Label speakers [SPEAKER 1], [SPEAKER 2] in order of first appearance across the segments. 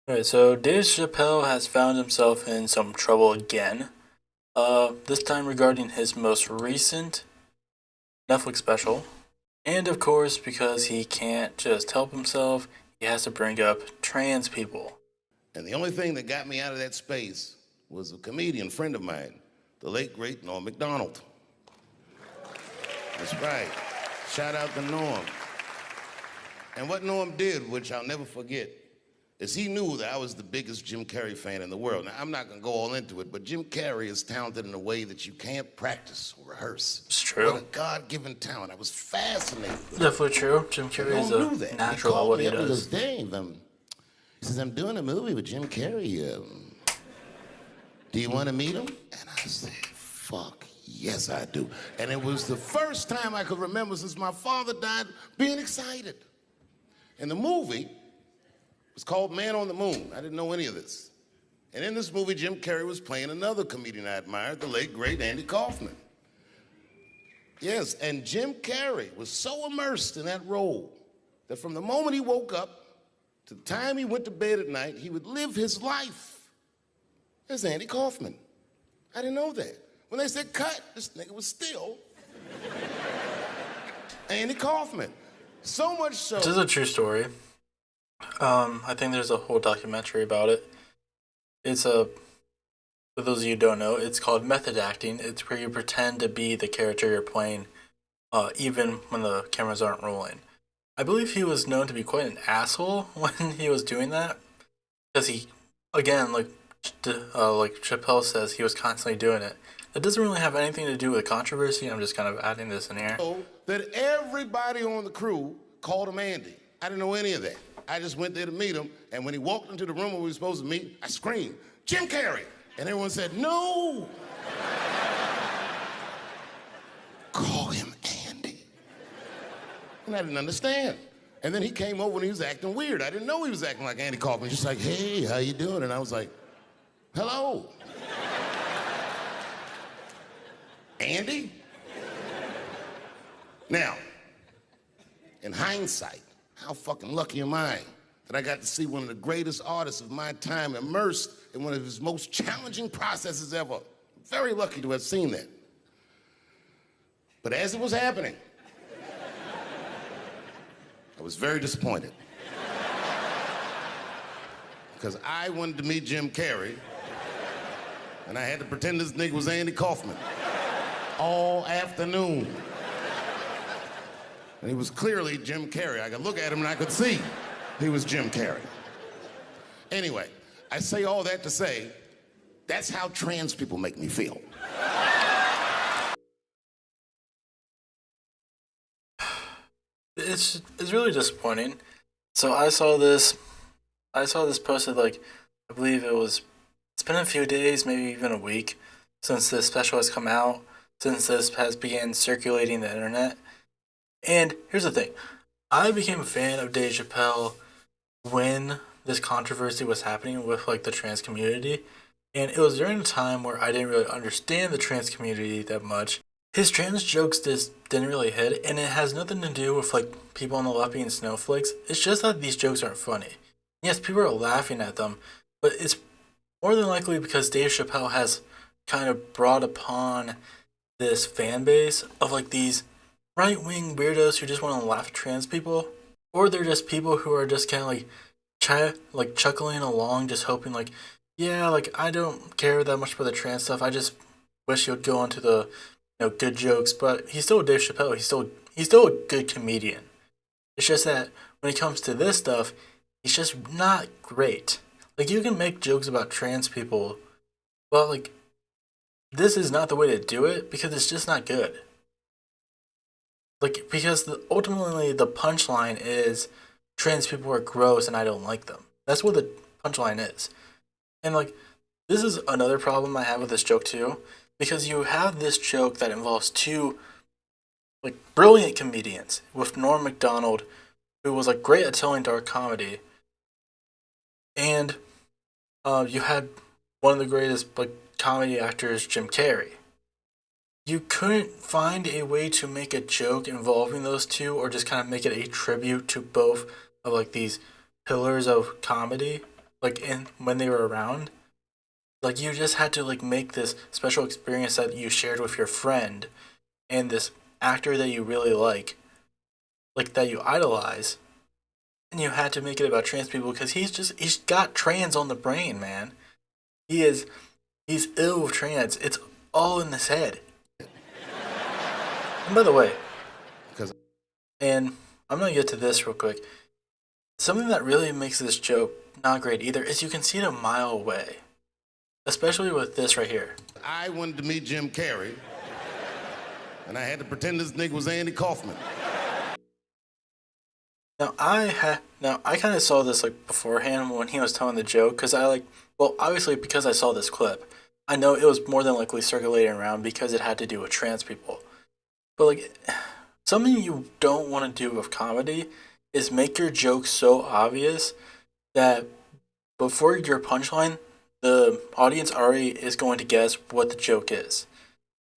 [SPEAKER 1] Alright, so Dave Chappelle has found himself in some trouble again. This time regarding his most recent Netflix special. And of course, because he can't just help himself, he has to bring up trans people.
[SPEAKER 2] And the only thing that got me out of that space was a comedian friend of mine, the late, great Norm Macdonald. That's right. Shout out to Norm. And what Norm did, which I'll never forget, is he knew that I was the biggest Jim Carrey fan in the world. Now, I'm not going to go all into it, but Jim Carrey is talented in a way that you can't practice or rehearse.
[SPEAKER 1] It's true.
[SPEAKER 2] What a God-given talent. I was fascinated.
[SPEAKER 1] Definitely true. Jim Carrey is a natural at what he does.
[SPEAKER 2] Dave, he says, I'm doing a movie with Jim Carrey. Do you want to meet him? And I said, fuck, yes, I do. And it was the first time I could remember since my father died being excited. And the movie was called Man on the Moon. I didn't know any of this. And in this movie, Jim Carrey was playing another comedian I admired, the late, great Andy Kaufman. Yes, and Jim Carrey was so immersed in that role that from the moment he woke up to the time he went to bed at night, he would live his life as Andy Kaufman. I didn't know that. When they said cut, this nigga was still Andy Kaufman. So much so.
[SPEAKER 1] This is a true story. I think there's a whole documentary about it. It's for those of you who don't know, it's called method acting. It's where you pretend to be the character you're playing, even when the cameras aren't rolling. I believe he was known to be quite an asshole when he was doing that, because he, again, like Chappelle says, he was constantly doing it. It doesn't really have anything to do with controversy. I'm just kind of adding this in here.
[SPEAKER 2] That everybody on the crew called him Andy. I didn't know any of that. I just went there to meet him, and when he walked into the room where we were supposed to meet, I screamed, Jim Carrey! And everyone said, no! Call him Andy. And I didn't understand. And then he came over and he was acting weird. I didn't know he was acting like Andy Kaufman. Just like, hey, how you doing? And I was like, hello. Andy? Now, in hindsight, how fucking lucky am I that I got to see one of the greatest artists of my time immersed in one of his most challenging processes ever. Very lucky to have seen that. But as it was happening, I was very disappointed. Because I wanted to meet Jim Carrey, and I had to pretend this nigga was Andy Kaufman all afternoon. And he was clearly Jim Carrey. I could look at him and I could see he was Jim Carrey. Anyway, I say all that to say, that's how trans people make me feel.
[SPEAKER 1] It's really disappointing. So I saw this posted, like, I believe it's been a few days, maybe even a week, since this special has come out, since this has began circulating the internet. And here's the thing. I became a fan of Dave Chappelle when this controversy was happening with, like, the trans community. And it was during a time where I didn't really understand the trans community that much. His trans jokes just didn't really hit, and it has nothing to do with, like, people on the left being snowflakes. It's just that these jokes aren't funny. Yes, people are laughing at them, but it's more than likely because Dave Chappelle has kind of brought upon this fan base of, like, these right-wing weirdos who just want to laugh at trans people, or they're just people who are just kind of like chuckling along, just hoping, like, yeah, like, I don't care that much about the trans stuff. I just wish he would go on to the, good jokes. But he's still Dave Chappelle. He's still a good comedian. It's just that when it comes to this stuff, he's just not great. Like, you can make jokes about trans people, but, like, this is not the way to do it because it's just not good. Like, because ultimately the punchline is trans people are gross and I don't like them. That's what the punchline is. And, like, this is another problem I have with this joke too, because you have this joke that involves two, like, brilliant comedians with Norm Macdonald, who was, like, great at telling dark comedy, and you had one of the greatest, like, comedy actors, Jim Carrey. You couldn't find a way to make a joke involving those two, or just kind of make it a tribute to both of, like, these pillars of comedy. like in when they were around. Like you just had to like make this special experience that you shared with your friend and this actor that you really like that you idolize, and you had to make it about trans people because he's got trans on the brain, man. He is he's ill with trans. It's all in his head. And by the way,
[SPEAKER 2] Because
[SPEAKER 1] and I'm gonna get to this real quick. Something that really makes this joke not great either is you can see it a mile away, especially with this right here.
[SPEAKER 2] I wanted to meet Jim Carrey, and I had to pretend this nigga was Andy Kaufman.
[SPEAKER 1] Now I kind of saw this like beforehand when he was telling the joke because I like well obviously because I saw this clip, I know it was more than likely circulating around because it had to do with trans people. But like something you don't want to do with comedy is make your joke so obvious that before your punchline, the audience already is going to guess what the joke is.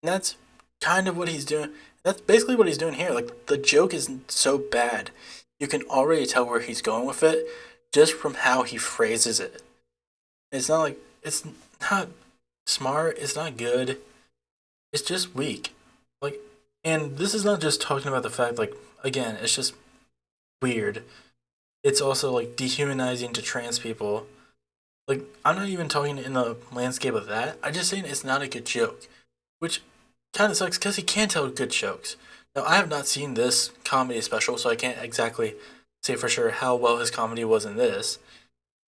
[SPEAKER 1] And that's kind of what he's doing. That's basically what he's doing here. Like the joke is so bad, you can already tell where he's going with it just from how he phrases it. It's not like it's not smart, it's not good. It's just weak. Like and this is not just talking about the fact like again, it's just weird. It's also like dehumanizing to trans people. Like I'm not even talking in the landscape of that. I just saying it's not a good joke, which kind of sucks because he can tell good jokes. Now I have not seen this comedy special, so I can't exactly say for sure how well his comedy was in this.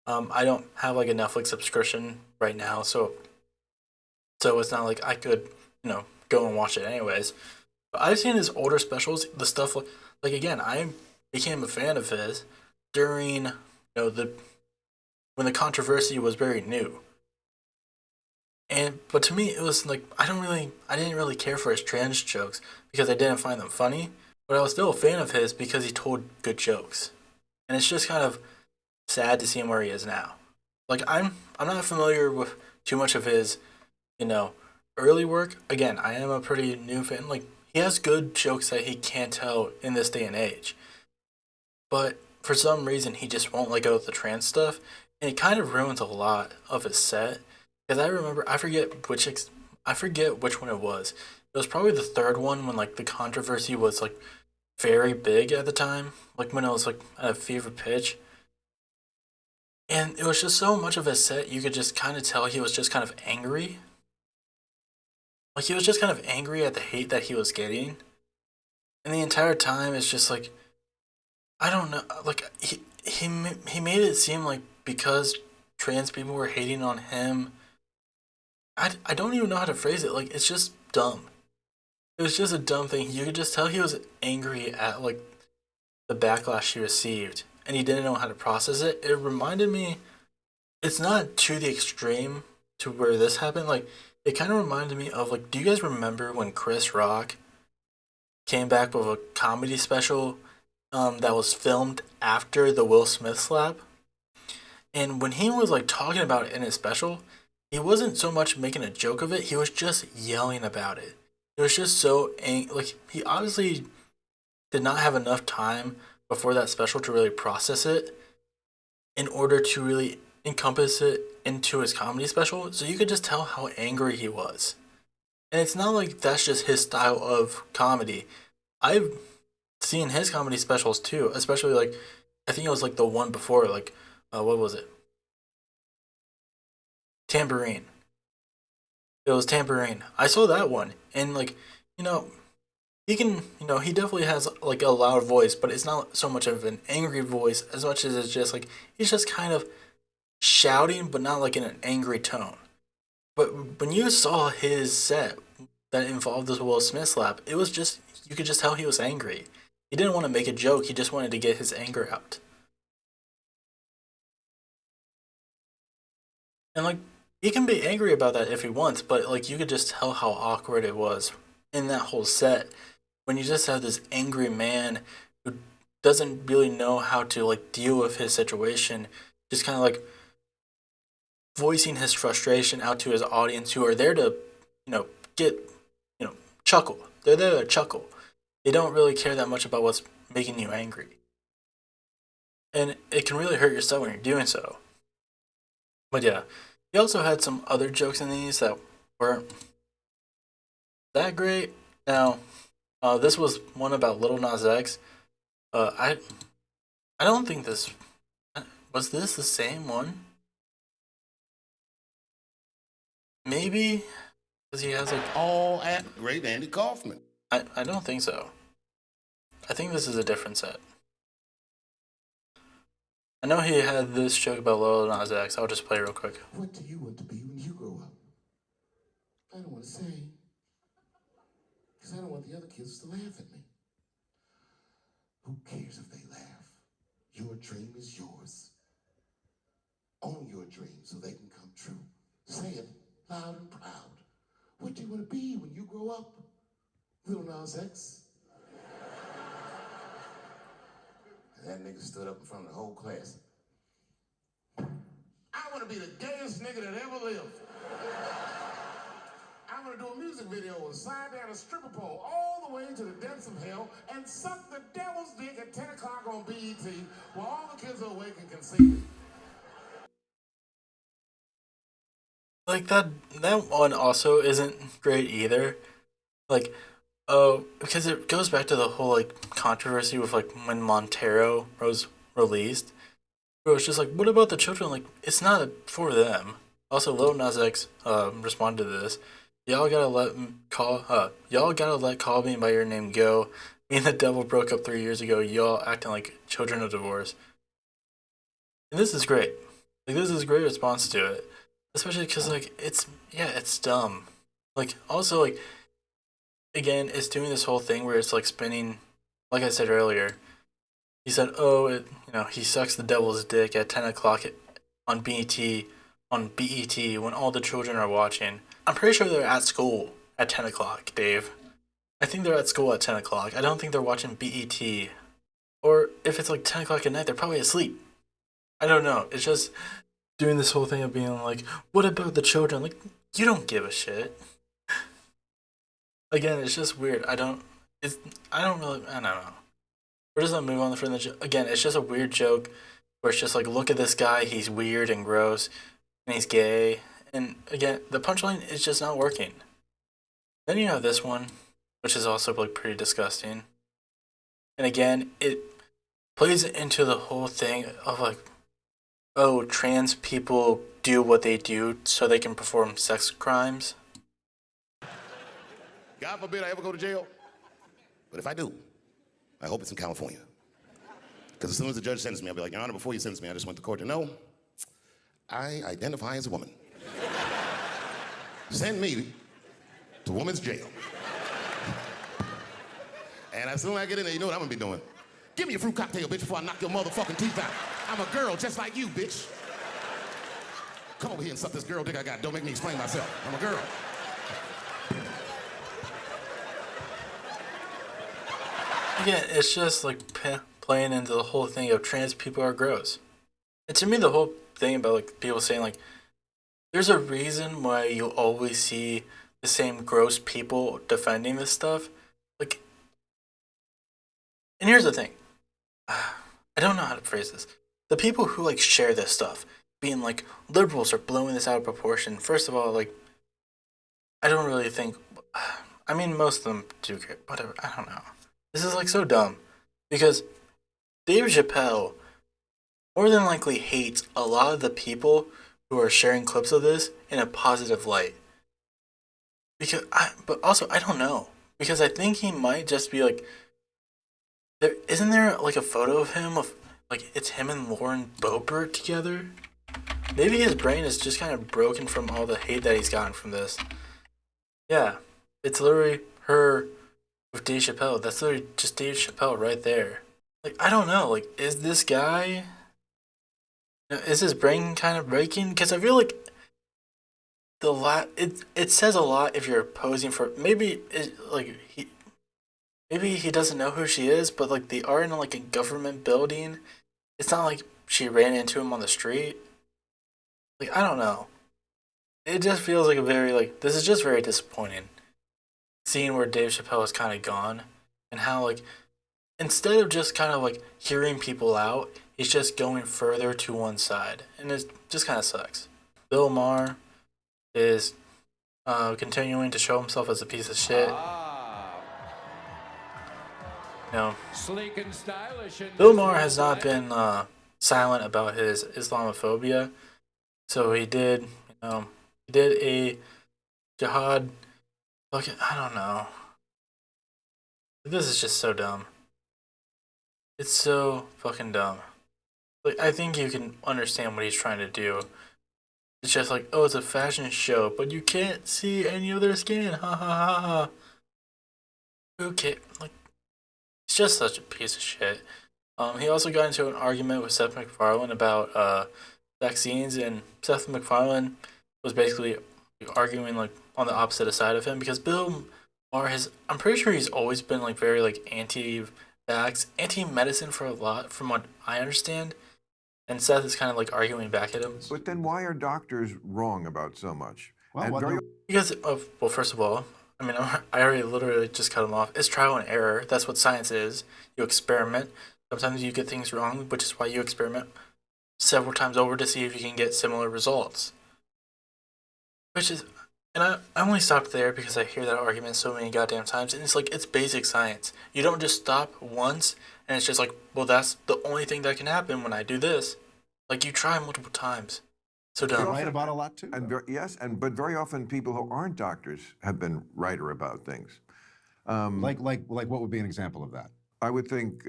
[SPEAKER 1] I don't have like a Netflix subscription right now, so it's not like I could go and watch it anyways. But I've seen his older specials, the stuff like again I became a fan of his during the when the controversy was very new. And but to me it was like I didn't really care for his trans jokes because I didn't find them funny, but I was still a fan of his because he told good jokes. And it's just kind of sad to see him where he is now. Like I'm not familiar with too much of his, you know, early work. Again, I am a pretty new fan. Like he has good jokes that he can't tell in this day and age. But for some reason he just won't let go of the trans stuff, and it kind of ruins a lot of his set. Because I remember I forget which one it was. It was probably the third one when like the controversy was like very big at the time, like when it was like at a fever pitch. And it was just so much of his set you could just kind of tell he was just kind of angry. Like he was just kind of angry at the hate that he was getting. And the entire time it's just like I don't know, like he made it seem like because trans people were hating on him, I don't even know how to phrase it. Like it's just dumb. It was just a dumb thing. You could just tell he was angry at like the backlash he received, and he didn't know how to process it. It reminded me. It's not to the extreme to where this happened. Like it kind of reminded me of like. Do you guys remember when Chris Rock came back with a comedy special that was filmed after the Will Smith slap? And when he was like talking about it in his special, he wasn't so much making a joke of it. He was just yelling about it. It was just so like he obviously did not have enough time before that special to really process it in order to really encompass it into his comedy special. So you could just tell how angry he was. And it's not like that's just his style of comedy. I've seen his comedy specials too, especially like I think it was like the one before, like what was it? Tambourine. It was Tambourine. I saw that one, and like, you know, he can, he definitely has like a loud voice, but it's not so much of an angry voice as much as it's just like he's just kind of shouting, but not like in an angry tone. But when you saw his set that involved this Will Smith slap, it was just you could just tell he was angry. He didn't want to make a joke. He just wanted to get his anger out. And like he can be angry about that if he wants, but like you could just tell how awkward it was in that whole set when you just have this angry man who doesn't really know how to like deal with his situation, just kind of like voicing his frustration out to his audience who are there to, get, chuckle. They're there to chuckle. They don't really care that much about what's making you angry. And it can really hurt yourself when you're doing so. But yeah, he also had some other jokes in these that weren't that great. Now, this was one about Little Nas X. I don't think this was this the same one. Maybe because he has like
[SPEAKER 2] All at great Andy Kaufman.
[SPEAKER 1] I don't think so. I think this is a different set. I know he had this joke about Lil Nas X. I'll just play it real quick.
[SPEAKER 2] What do you want to be when you grow up? I don't want to say, because I don't want the other kids to laugh at me. Who cares if they laugh? Your dream is yours. Own your dream so they can come true. Say it loud and proud. What do you want to be when you grow up? Lil Nas X. And that nigga stood up in front of the whole class. I want to be the gayest nigga that ever lived. I'm going to do a music video and slide down a stripper pole all the way to the depths of hell and suck the devil's dick at 10 o'clock on BET while all the kids are awake and can see me.
[SPEAKER 1] Like that one also isn't great either. Like, because it goes back to the whole like controversy with like when Montero was released. It was just like, what about the children? Like, it's not for them. Also, Lil Nas X responded to this. Y'all gotta let Call Me by Your Name go. Me and the devil broke up 3 years ago. Y'all acting like children of divorce. And this is great. Like, this is a great response to it. Especially because, like, it's dumb. Like, also, like, again, it's doing this whole thing where it's, like, spinning, like I said earlier. He said, he sucks the devil's dick at 10 o'clock on BET, when all the children are watching. I'm pretty sure they're at school at 10 o'clock, Dave. I think they're at school at 10 o'clock. I don't think they're watching BET. Or if it's like 10 o'clock at night, they're probably asleep. I don't know. It's just doing this whole thing of being like, what about the children? Like, you don't give a shit. Again, it's just weird. I don't know. We're just gonna move on from the joke. Again, it's just a weird joke where it's just like, look at this guy, he's weird and gross, and he's gay. And again, the punchline is just not working. Then you have this one, which is also like pretty disgusting. And again, it plays into the whole thing of like, oh, trans people do what they do so they can perform sex crimes.
[SPEAKER 2] God forbid I ever go to jail. But if I do, I hope it's in California. Because as soon as the judge sentenced me, I'll be like, Your Honor, before you sentence me, I just went to court to know I identify as a woman. Send me to women's jail. And as soon as I get in there, you know what I'm gonna be doing? Give me a fruit cocktail, bitch, before I knock your motherfucking teeth out. I'm a girl just like you, bitch. Come over here and suck this girl dick I got. Don't make me explain myself. I'm a girl.
[SPEAKER 1] Again, it's just like playing into the whole thing of trans people are gross. And to me, the whole thing about like people saying like, there's a reason why you always see the same gross people defending this stuff. Like, and here's the thing. I don't know how to phrase this. The people who like share this stuff, being like liberals are blowing this out of proportion. First of all, like, I don't really think. I mean, most of them do care. Whatever. I don't know. This is like so dumb because Dave Chappelle more than likely hates a lot of the people who are sharing clips of this in a positive light. But also I don't know because I think he might just be like, isn't there like a photo of him of like it's him and Lauren Boebert together? Maybe his brain is just kind of broken from all the hate that he's gotten from this. Yeah, it's literally her with Dave Chappelle. That's literally just Dave Chappelle right there. Like, I don't know. Like, is this guy? Is his brain kind of breaking? Because I feel like it says a lot if you're posing for maybe he doesn't know who she is, but like they are in like a government building. It's not like she ran into him on the street. Like, I don't know. It just feels like a very like this is just very disappointing. Seeing where Dave Chappelle has kind of gone and how like instead of just kind of like hearing people out, he's just going further to one side, and it just kind of sucks. Bill Maher is continuing to show himself as a piece of shit. You know,
[SPEAKER 3] Sleek and stylish.
[SPEAKER 1] Bill Maher has not been silent about his Islamophobia. So he did, he did a jihad. Fucking, I don't know. This is just so dumb. It's so fucking dumb. Like, I think you can understand what he's trying to do. It's just like, oh, it's a fashion show, but you can't see any of their skin. Ha ha ha ha. Okay, like, it's just such a piece of shit. He also got into an argument with Seth MacFarlane about vaccines, and Seth MacFarlane was basically arguing like on the opposite side of him because Bill Maher has, I'm pretty sure he's always been like very like anti-vax, anti-medicine for a lot, from what I understand. And Seth is kind of like arguing back at him.
[SPEAKER 4] But then why are doctors wrong about so much?
[SPEAKER 1] Well, because well, first of all, I mean, I already literally just cut him off. It's trial and error. That's what science is. You experiment. Sometimes you get things wrong, which is why you experiment several times over to see if you can get similar results. Which is, and I only stopped there because I hear that argument so many goddamn times, and it's like, it's basic science. You don't just stop once, and it's just like, well, that's the only thing that can happen when I do this. Like, you try multiple times. So dumb.
[SPEAKER 5] You're right about a lot too.
[SPEAKER 4] And but very often people who aren't doctors have been righter about things.
[SPEAKER 5] Like what would be an example of that?
[SPEAKER 4] I would think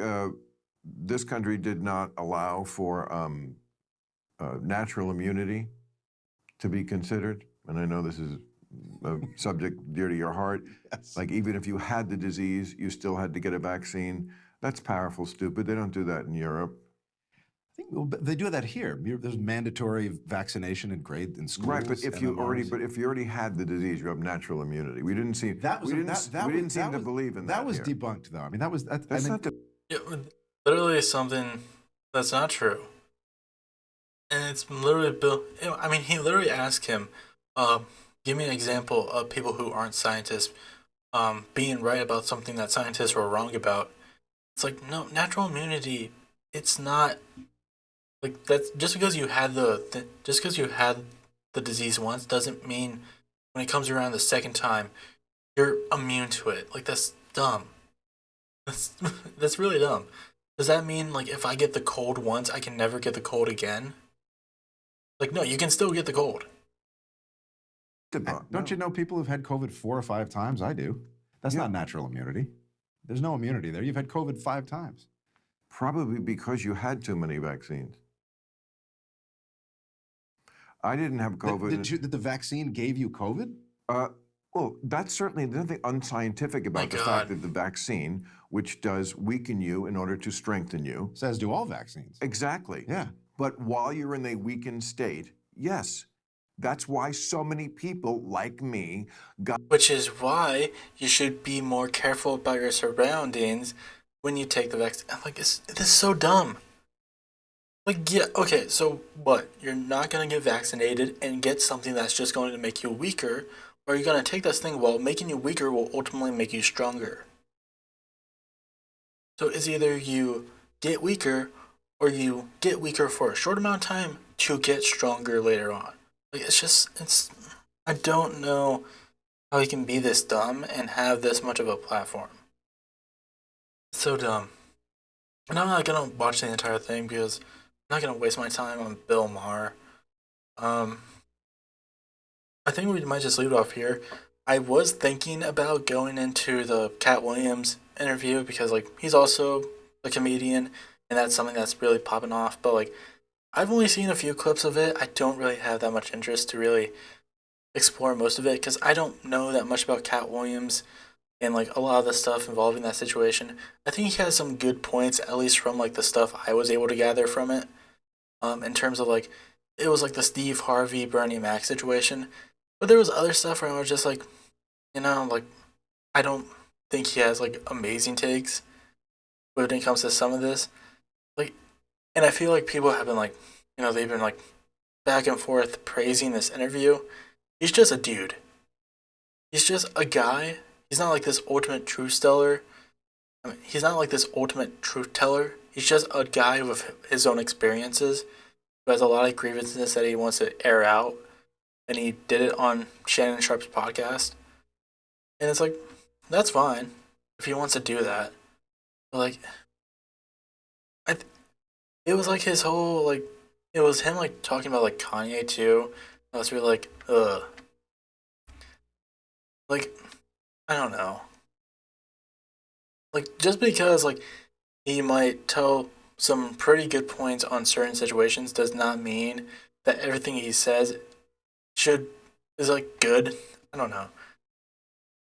[SPEAKER 4] this country did not allow for natural immunity to be considered. And I know this is a subject dear to your heart.
[SPEAKER 5] Yes.
[SPEAKER 4] Like, even if you had the disease, you still had to get a vaccine. That's powerful, stupid. They don't do that in Europe.
[SPEAKER 5] I think they do that here. There's mandatory vaccination in schools.
[SPEAKER 4] Right, but if you already had the disease, you have natural immunity. We didn't seem to believe in that.
[SPEAKER 5] That was
[SPEAKER 4] here.
[SPEAKER 5] debunked, though. I mean,
[SPEAKER 4] That's not
[SPEAKER 1] yeah, literally something that's not true. And it's literally Bill. I mean, he literally asked him, give me an example of people who aren't scientists being right about something that scientists were wrong about. It's like, no, natural immunity, it's not like that's just because you had just because you had the disease once doesn't mean when it comes around the second time you're immune to it. Like, that's dumb. That's really dumb. Does that mean like if I get the cold once, I can never get the cold again? Like, no, you can still get the cold.
[SPEAKER 5] Don't you know people who've had COVID 4 or 5 times? I do. That's not natural immunity. There's no immunity there. You've had COVID 5 times.
[SPEAKER 4] Probably because you had too many vaccines. I didn't have COVID.
[SPEAKER 5] Did the vaccine gave you COVID?
[SPEAKER 4] Well, that's certainly nothing unscientific about the fact that the vaccine, which does weaken you in order to strengthen you.
[SPEAKER 5] Says do all vaccines.
[SPEAKER 4] Exactly.
[SPEAKER 5] Yeah.
[SPEAKER 4] But while you're in a weakened state, yes. That's why so many people like me got.
[SPEAKER 1] Which is why you should be more careful about your surroundings when you take the vaccine. I'm like, this is so dumb. Like, yeah, okay, so what? You're not going to get vaccinated and get something that's just going to make you weaker, or you're going to take this thing, well, making you weaker will ultimately make you stronger. So it's either you get weaker, or you get weaker for a short amount of time to get stronger later on. Like, I don't know how he can be this dumb and have this much of a platform. It's so dumb. And I'm not going to watch the entire thing because I'm not going to waste my time on Bill Maher. I think we might just leave it off here. I was thinking about going into the Katt Williams interview because, like, he's also a comedian and that's something that's really popping off. But, like, I've only seen a few clips of it. I don't really have that much interest to really explore most of it because I don't know that much about Katt Williams and like a lot of the stuff involving that situation. I think he has some good points, at least from like the stuff I was able to gather from it. In terms of like, it was like the Steve Harvey, Bernie Mac situation. But there was other stuff where I was just like, like, I don't think he has like amazing takes when it comes to some of this. Like, and I feel like people have been like, they've been like back and forth praising this interview. He's just a dude. He's just a guy. He's not like this ultimate truth teller. He's not like this ultimate truth teller. He's just a guy with his own experiences who has a lot of grievances that he wants to air out. and he did it on Shannon Sharp's podcast. And it's like, that's fine if he wants to do that. But like, it was like his whole like, it was him like talking about like Kanye too. I was really like, ugh. Like, I don't know. Like, just because like he might tell some pretty good points on certain situations does not mean that everything he says is like good. I don't know.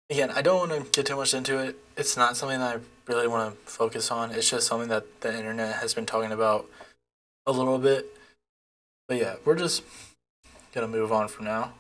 [SPEAKER 1] Again, I don't want to get too much into it. It's not something that I really want to focus on. It's just something that the internet has been talking about a little bit. But yeah, we're just gonna move on from now.